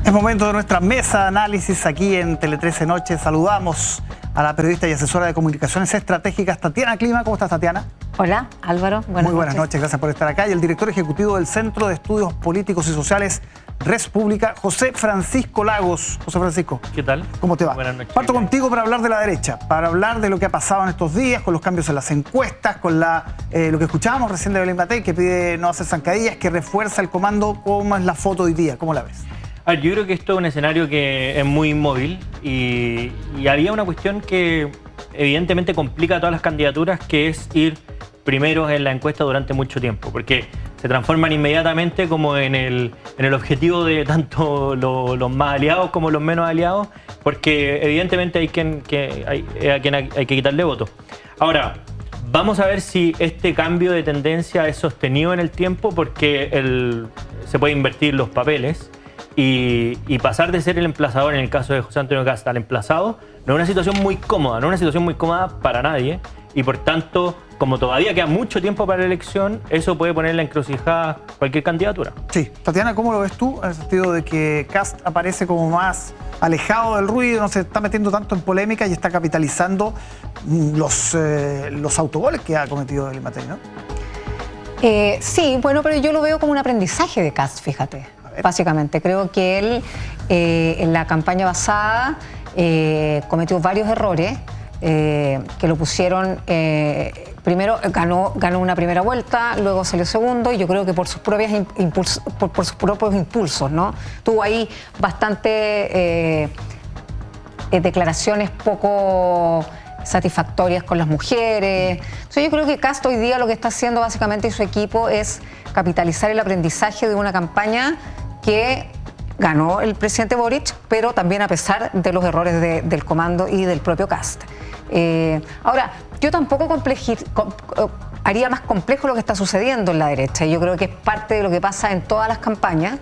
Es momento de nuestra mesa de análisis aquí en Tele 13 Noche. Saludamos a la periodista y asesora de comunicaciones estratégicas Tatiana Clima. ¿Cómo estás, Tatiana? Hola, Álvaro. Muy buenas noches, gracias por estar acá. Y el director ejecutivo del Centro de Estudios Políticos y Sociales Res Publica, José Francisco Lagos. José Francisco, ¿qué tal? ¿Cómo te va? Buenas noches. Parto contigo para hablar de la derecha, para hablar de lo que ha pasado en estos días, con los cambios en las encuestas, con lo que escuchábamos recién de Belén Matei, que pide no hacer zancadillas, que refuerza el comando. ¿Cómo es la foto hoy día? ¿Cómo la ves? A ver, yo creo que esto es un escenario que es muy inmóvil y había una cuestión que evidentemente complica a todas las candidaturas, que es ir primeros en la encuesta durante mucho tiempo, porque se transforman inmediatamente como en el objetivo de tanto los más aliados como los menos aliados, porque evidentemente hay a quien hay que quitarle votos. Ahora, vamos a ver si este cambio de tendencia es sostenido en el tiempo, porque se puede invertir los papeles y pasar de ser el emplazador, en el caso de José Antonio Kast, al emplazado, no es una situación muy cómoda, no es una situación muy cómoda para nadie, y por tanto, como todavía queda mucho tiempo para la elección, eso puede poner en la encrucijada cualquier candidatura. Sí. Tatiana, ¿cómo lo ves tú? En el sentido de que Kast aparece como más alejado del ruido, no se está metiendo tanto en polémica y está capitalizando los autogoles que ha cometido Belén Matei, ¿no? Sí, bueno, pero yo lo veo como un aprendizaje de Kast, fíjate. Básicamente, creo que él en la campaña pasada cometió varios errores que lo pusieron, primero ganó una primera vuelta, luego salió segundo, y yo creo que por sus propios impulsos, ¿no? Tuvo ahí bastante declaraciones poco satisfactorias con las mujeres. Entonces yo creo que Kast hoy día lo que está haciendo básicamente y su equipo es capitalizar el aprendizaje de una campaña que ganó el presidente Boric, pero también a pesar de los errores del comando y del propio Kast. Ahora, yo tampoco haría más complejo lo que está sucediendo en la derecha. Yo creo que es parte de lo que pasa en todas las campañas.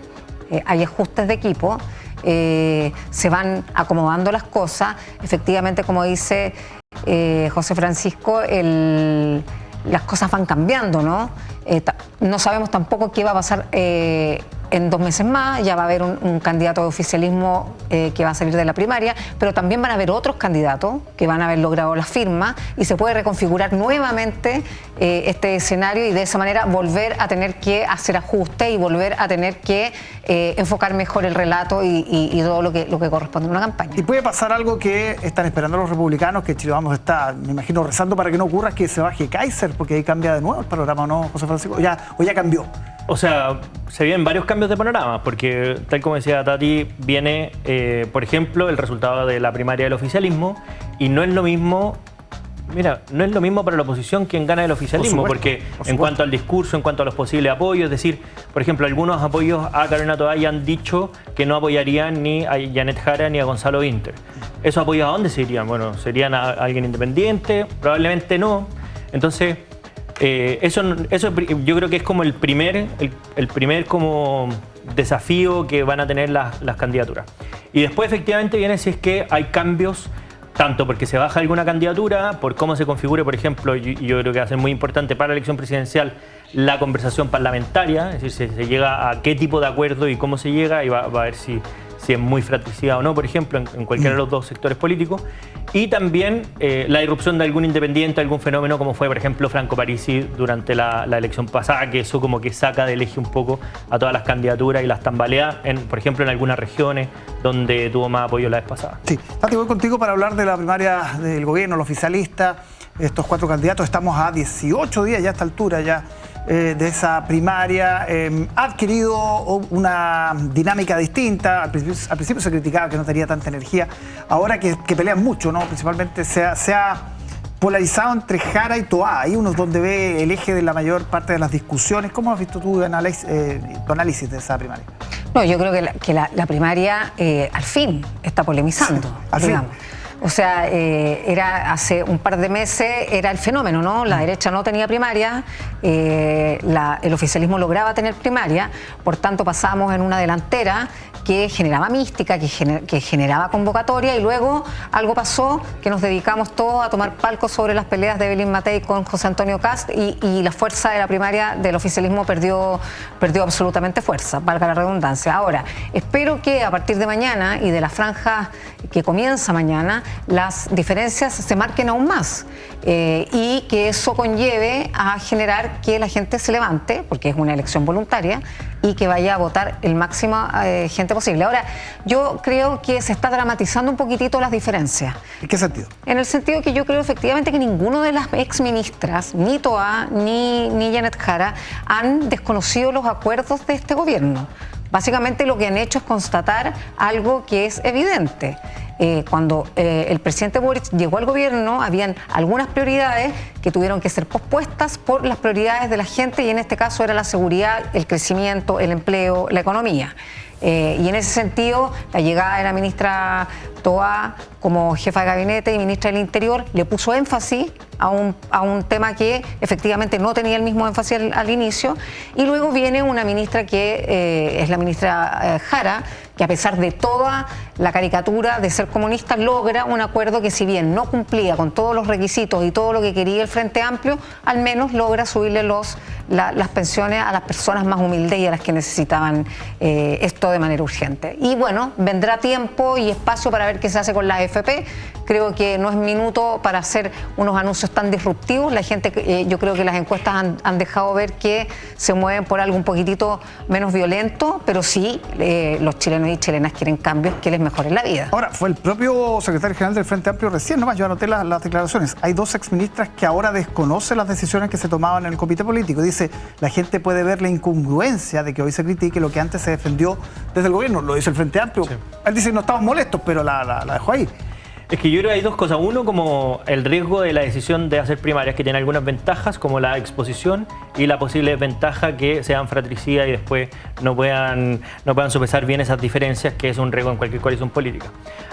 Hay ajustes de equipo, se van acomodando las cosas. Efectivamente, como dice José Francisco, las cosas van cambiando, ¿no? No sabemos tampoco qué va a pasar en 2 meses más. Ya va a haber un candidato de oficialismo que va a salir de la primaria, pero también van a haber otros candidatos que van a haber logrado la firma y se puede reconfigurar nuevamente este escenario, y de esa manera volver a tener que hacer ajustes y volver a tener que enfocar mejor el relato y todo lo que corresponde a una campaña. Y puede pasar algo que están esperando los republicanos, que Chile Vamos está, me imagino, rezando para que no ocurra, que se baje Kaiser, porque ahí cambia de nuevo el panorama, ¿no, José Francisco? ¿O ya cambió? O sea, se vienen varios cambios de panorama, porque tal como decía Tati, viene, por ejemplo, el resultado de la primaria del oficialismo, y no es lo mismo. Mira, no es lo mismo para la oposición quien gana el oficialismo, porque en cuanto al discurso, en cuanto a los posibles apoyos, es decir, por ejemplo, algunos apoyos a Carolina Toaya han dicho que no apoyarían ni a Janet Jara ni a Gonzalo Vinter. ¿Esos apoyos a dónde se irían? Bueno, ¿serían a alguien independiente? Probablemente no. Entonces, eso yo creo que es como el primer como desafío que van a tener las candidaturas. Y después, efectivamente, viene si es que hay cambios, tanto porque se baja alguna candidatura, por cómo se configure, por ejemplo, yo creo que va a ser muy importante para la elección presidencial la conversación parlamentaria, es decir, si se llega a qué tipo de acuerdo y cómo se llega, y va a ver si es muy fratricida o no, por ejemplo, en cualquiera de los dos sectores políticos. Y también la irrupción de algún independiente, algún fenómeno, como fue, por ejemplo, Franco Parisi durante la elección pasada, que eso como que saca del eje un poco a todas las candidaturas y las tambalea, por ejemplo, en algunas regiones donde tuvo más apoyo la vez pasada. Sí. Tati, voy contigo para hablar de la primaria del gobierno, el oficialista, estos 4 candidatos. Estamos a 18 días ya a esta altura ya de esa primaria. Ha adquirido una dinámica distinta. Al principio se criticaba que no tenía tanta energía. Ahora que pelean mucho, ¿no? Principalmente se ha polarizado entre Jara y Toá. Ahí uno es donde ve el eje de la mayor parte de las discusiones. ¿Cómo has visto tú tu análisis de esa primaria? No, yo creo que la primaria al fin está polemizando, al digamos. fin. O sea, era hace un par de meses era el fenómeno, ¿no? La derecha no tenía primaria, el oficialismo lograba tener primaria, por tanto pasamos en una delantera que generaba mística, que generaba convocatoria, y luego algo pasó que nos dedicamos todos a tomar palcos sobre las peleas de Evelyn Matei con José Antonio Kast, y la fuerza de la primaria del oficialismo perdió absolutamente fuerza, valga la redundancia. Ahora, espero que a partir de mañana y de la franja que comienza mañana, las diferencias se marquen aún más, y que eso conlleve a generar que la gente se levante, porque es una elección voluntaria, y que vaya a votar el máximo gente posible. Ahora, yo creo que se está dramatizando un poquitito las diferencias. ¿En qué sentido? En el sentido que yo creo efectivamente que ninguno de las exministras, ni Toá ni Janet Jara, han desconocido los acuerdos de este gobierno. Básicamente lo que han hecho es constatar algo que es evidente. Cuando el presidente Boric llegó al gobierno, habían algunas prioridades que tuvieron que ser pospuestas por las prioridades de la gente, y en este caso era la seguridad, el crecimiento, el empleo, la economía. Y en ese sentido, la llegada de la ministra Toá como jefa de gabinete y ministra del Interior le puso énfasis a un tema que efectivamente no tenía el mismo énfasis al inicio, y luego viene una ministra que es la ministra Jara, que a pesar de toda la caricatura de ser comunista, logra un acuerdo que, si bien no cumplía con todos los requisitos y todo lo que quería el Frente Amplio, al menos logra subirle las pensiones a las personas más humildes y a las que necesitaban esto de manera urgente. Y bueno, vendrá tiempo y espacio para ver qué se hace con la AFP. Creo que no es minuto para hacer unos anuncios tan disruptivos. La gente, yo creo que las encuestas han dejado ver que se mueven por algo un poquitito menos violento, pero sí, los chilenos y chilenas quieren cambios que les mejoren la vida. Ahora, fue el propio secretario general del Frente Amplio recién, nomás yo anoté las declaraciones. Hay dos exministras que ahora desconocen las decisiones que se tomaban en el comité político. Dice, la gente puede ver la incongruencia de que hoy se critique lo que antes se defendió desde el gobierno. Lo dice el Frente Amplio. Sí. Él dice, no estamos molestos, pero la dejó ahí. Es que yo creo que hay dos cosas. Uno, como el riesgo de la decisión de hacer primarias, que tiene algunas ventajas, como la exposición, y la posible desventaja que sean fratricidas y después no puedan sopesar bien esas diferencias, que es un riesgo en cualquier coalición política.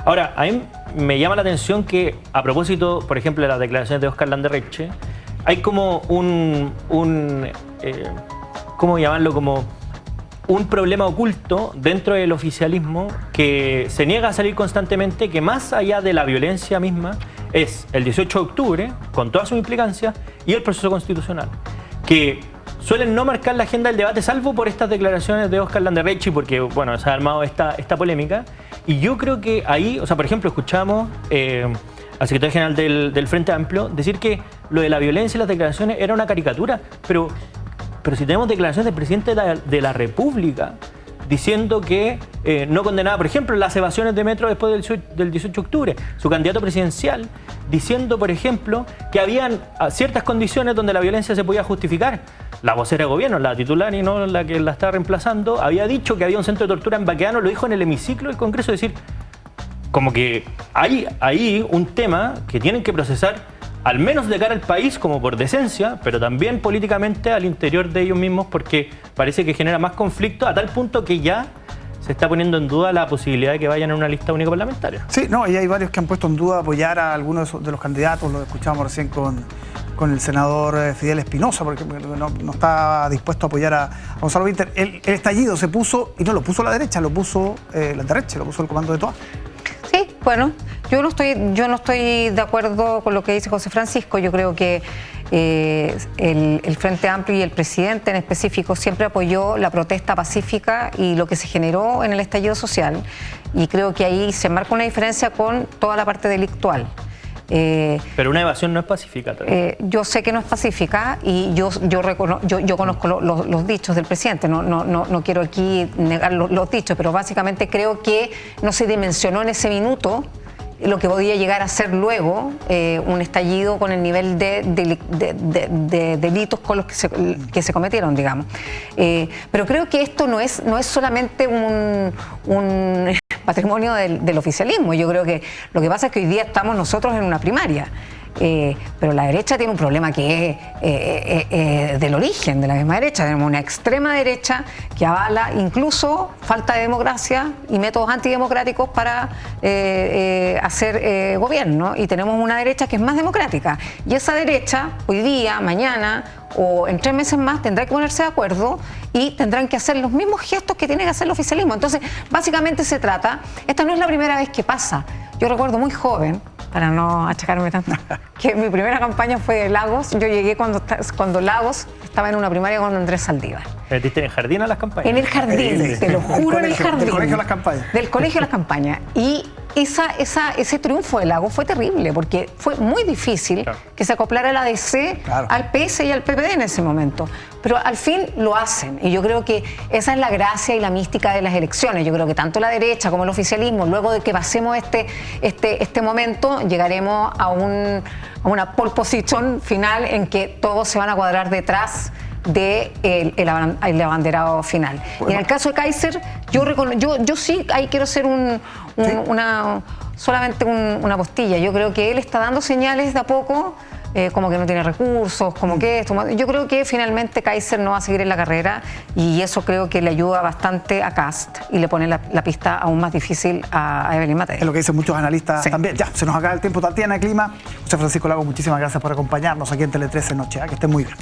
Ahora, a mí me llama la atención que, a propósito, por ejemplo, de las declaraciones de Óscar Landerreche, hay como ¿cómo llamarlo? Como un problema oculto dentro del oficialismo que se niega a salir constantemente, que más allá de la violencia misma es el 18 de octubre, con todas sus implicancias, y el proceso constitucional, que suelen no marcar la agenda del debate, salvo por estas declaraciones de Óscar Landerreche, porque bueno, se ha armado esta polémica. Y yo creo que ahí, o sea, por ejemplo, escuchamos al secretario general del Frente Amplio decir que lo de la violencia y las declaraciones era una caricatura, pero si tenemos declaraciones del presidente de la República diciendo que no condenaba, por ejemplo, las evasiones de metro después del 18 de octubre, su candidato presidencial diciendo, por ejemplo, que habían ciertas condiciones donde la violencia se podía justificar. La vocera de gobierno, la titular y no la que la está reemplazando, había dicho que había un centro de tortura en Baqueano, lo dijo en el hemiciclo del Congreso, es decir, como que hay ahí un tema que tienen que procesar, al menos de cara al país, como por decencia, pero también políticamente al interior de ellos mismos, porque parece que genera más conflicto, a tal punto que ya se está poniendo en duda la posibilidad de que vayan a una lista única parlamentaria. Sí, no, y hay varios que han puesto en duda apoyar a algunos de los candidatos, lo escuchábamos recién con el senador Fidel Espinosa, porque no está dispuesto a apoyar a Gonzalo Winter. El estallido se puso, y no lo puso la derecha, lo puso la derecha, lo puso el comando de Toá. Sí, bueno, yo no estoy de acuerdo con lo que dice José Francisco. Yo creo que el Frente Amplio y el presidente en específico siempre apoyó la protesta pacífica y lo que se generó en el estallido social, y creo que ahí se marca una diferencia con toda la parte delictual. Pero una evasión no es pacífica. Yo sé que no es pacífica, y yo conozco los dichos del presidente, no quiero aquí negar los dichos, pero básicamente creo que no se dimensionó en ese minuto lo que podía llegar a ser luego un estallido con el nivel de delitos con los que se cometieron, digamos. Pero creo que esto no es solamente un patrimonio del oficialismo. Yo creo que lo que pasa es que hoy día estamos nosotros en una primaria. pero la derecha tiene un problema que es del origen de la misma derecha. Tenemos una extrema derecha que avala incluso falta de democracia y métodos antidemocráticos para hacer gobierno, y tenemos una derecha que es más democrática, y esa derecha hoy día, mañana o en 3 meses más tendrá que ponerse de acuerdo y tendrán que hacer los mismos gestos que tiene que hacer el oficialismo. Entonces, básicamente se trata, esta no es la primera vez que pasa. Yo recuerdo muy joven, para no achacarme tanto, que mi primera campaña fue de Lagos. Yo llegué cuando Lagos estaba en una primaria con Andrés Saldívar. ¿Metiste en el jardín a las campañas? En el jardín, te lo juro, en el jardín. Del colegio a las campañas. Del colegio a las campañas. Y ese triunfo de Lagos fue terrible, porque fue muy difícil que se acoplara la ADC al PS y al PPD en ese momento. Pero al fin lo hacen, y yo creo que esa es la gracia y la mística de las elecciones. Yo creo que tanto la derecha como el oficialismo, luego de que pasemos este momento, llegaremos a una pole position final en que todos se van a cuadrar detrás del abanderado final. Bueno. Y en el caso de Kaiser, yo sí ahí quiero ser solamente una postilla. Yo creo que él está dando señales de a poco, como que no tiene recursos, como que esto. Yo creo que finalmente Kaiser no va a seguir en la carrera, y eso creo que le ayuda bastante a Kast y le pone la pista aún más difícil a Evelyn Matei. Es lo que dicen muchos analistas también. Ya, se nos acaba el tiempo. Tatiana Clima, José Francisco Lagos, muchísimas gracias por acompañarnos aquí en Tele 13 Noche. Que estén muy bien.